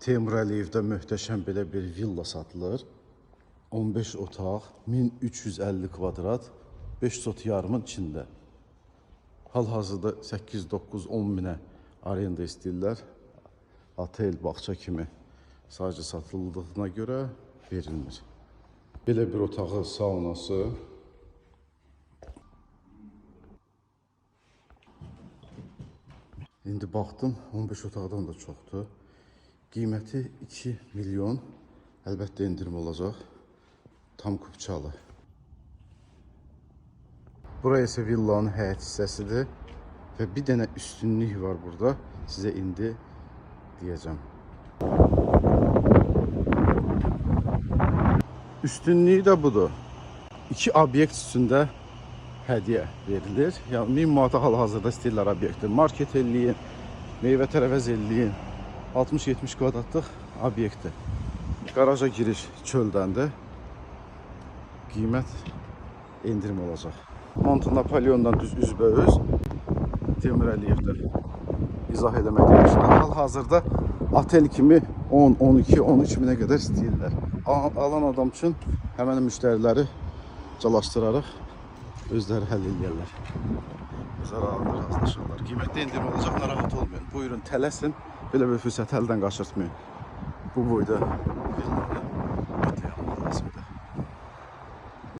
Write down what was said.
Teymur Əliyevdə möhtəşəm belə bir villa satılır. 15 otaq, 1350 kvadrat, 5 sot yarımın içində. Hal-hazırda 8-9-10 minə arenda istəyirlər. Otel, bağça kimi sadəcə satıldığına görə verilmir. Belə bir otağı, saunası. İndi baxdım, 15 otaqdan da çoxdur. Qiyməti 2 milyon. Əlbəttə indirim olacaq. Tam kupçalı. Buraya isə villanın həyət hissəsidir. Və bir dənə üstünlük var burada. Sizə indi deyəcəm. Üstünlüyü də budur. 2 obyekt üstündə hədiyyə verilir. Yəni 1000 manata hal-hazırda istəyirlər obyekti. Market eləyin, meyvə tərəvəz eləyin. 60-70 kvadratlıq obyekti. Qaraja giriş çöldəndir. Qiymət indirim olacaq. Mont Napoleondan düz üzbəüz Teymur Əliyevdə izah eləmək demişdim. Hal-hazırda otel kimi 10, 12, 13 minə qədər istəyirlər. Alan adam üçün həmən müştəriləri calaşdıraraq özləri həll edirlər. Zararlı razılaşırlar. Qiymətdə indirim olacaq, narahat olmayın. Buyurun, tələsin. Belə bir fürsət əldən qaçırtmayın. Bu boyda villanı atlayalım.